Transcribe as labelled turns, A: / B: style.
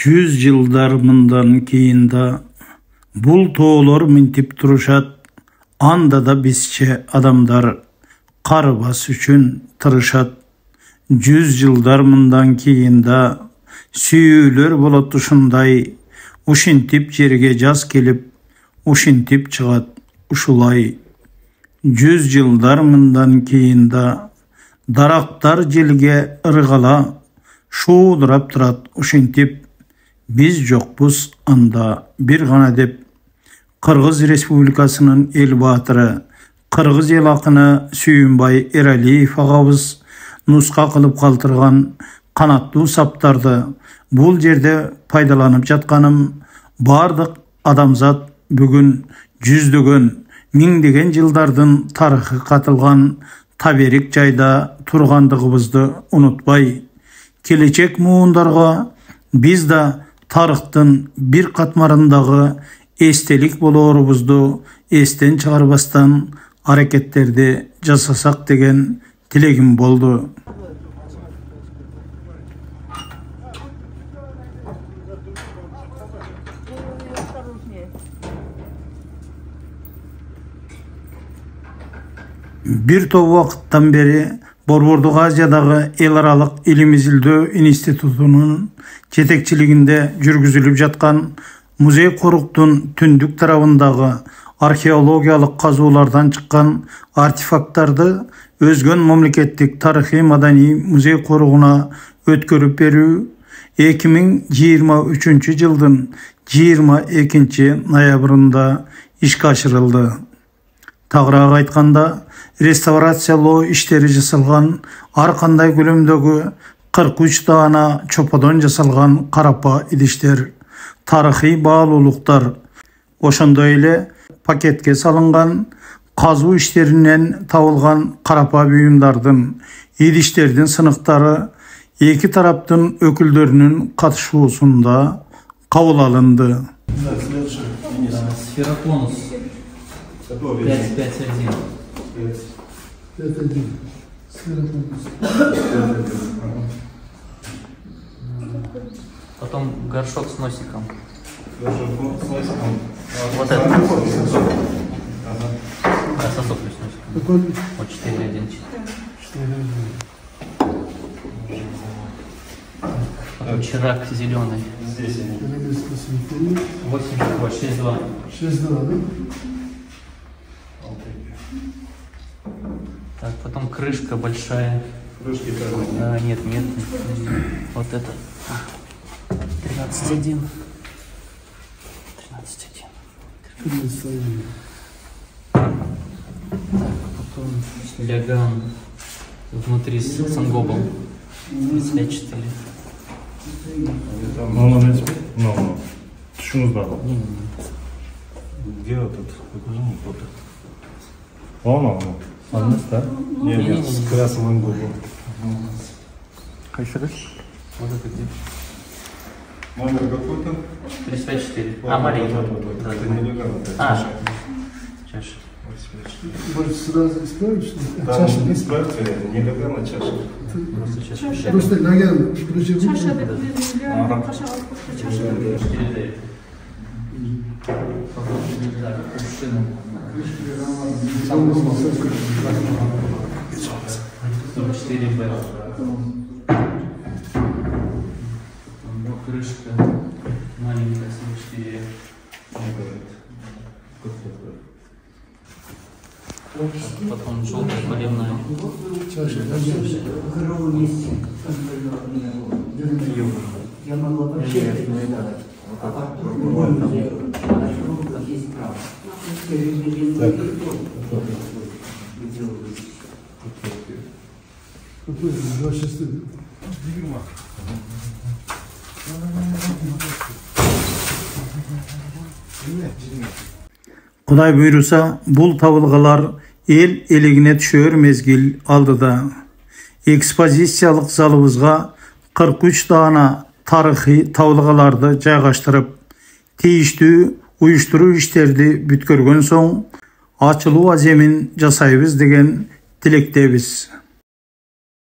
A: 100 yıllar mından keyinda bul toğlar mintip turuşat, anda da bizçe adamlar qarabas üçün tırışat. 100 yıllar mından keyinda süyülür bolat uşunday, uşintip jerige jaz kelip, uşintip çıgat uşulay. 100 yıllar mından keyinda daraktar jilge ırgala, şuudurap turat uşintip, biz jokbuz anda bir gana dep. Kırgız Respublikasının el batırı, Kırgız el akını Süyünbay Eraliyev agabız nuska kılıp kaltırgan kanatlı saptardı. Bul jerde paydalanıp jatkanım, bardık adamzat bugün жүздөгөн, миңдеген жылдардын тарыхы катылган таберик жайда тургандыгыбызды унутпай, келечек муундарга биз да тарыхтын bir катмарындагы эстелик болоорубузду эстен чыгарбастан аракеттерди жасасак деген тилегим болду. Bir топ вакыттан бери Борбордук Азиядагы эл аралык илим изилдөө институтунун жетекчилигинде жүргүзүлүп жаткан музей-коруктун түндүк тарабындагы археологиялык казуулардан чыккан артефакттарды өзгөн мамлекеттик тарыхый маданий музей-коругуна өткөрүп берүү 2023 жылдын 22 ноябрында ишке ашырылды. Тагыраак айтканда, реставрациялоо иштери жасалган ар кандай көлөмдөгү 43 даана чоподон жасалган карапа идиштер, тарыхый баалуулуктар, ошондой эле пакетке салынган казуу иштеринен табылган карапа буюмдардын, идиштердин сыныктары эки тараптын өкүлдөрүнүн катышуусунда кабыл алынды.
B: Сфероконус 551.
C: 5-1. Сфероконус.
B: Потом горшок с носиком.
D: Горшок с носиком.
B: Вот это. Да, сосоплю с носиком.
C: Какой?
B: Вот 4-1.
C: 4-1.
B: Потом чирак зеленый.
D: Здесь они.
B: 6-2.
C: 6-2, да?
B: Так, потом крышка большая.
D: Кружки тоже.
B: Нет. Вот это. 13-1. 13-1.
C: 13-1.
B: Так, потом ляган внутри с сангобом. 35-4.
D: Ну. Шunu da.
B: Не.
D: Где вот этот? Покажи мне фото. Он.
B: Он, да?
D: Нет, с красным губом.
B: Вот это где?
D: Номер какой-то?
B: 35-4. А, маленький. Да,
D: Это не легально, это
B: А,
D: чаша.
B: чаша.
D: 85.
C: Может, сразу исправить, что ли?
D: Там
C: Чаша, да?
D: исправьте, нелегально чаша.
B: Просто чаша.
C: Просто ногами включи руку.
B: Крышка маленькая, 74. Потом желтая полевная.
C: Чаша,
E: Я могла вообще это не делать. А так есть право.
C: какой? 26.
A: Кудай буйруса, бул табылгалар эл элегине түшөр мезгил алдыда. Экспозициялык залыбызга 43 даана тарыхый табылгаларды жайгаштырып, тийиштүү уюштуруу иштерди бүткөргөн соң ачылуу аземин жасайбыз деген тилектебиз.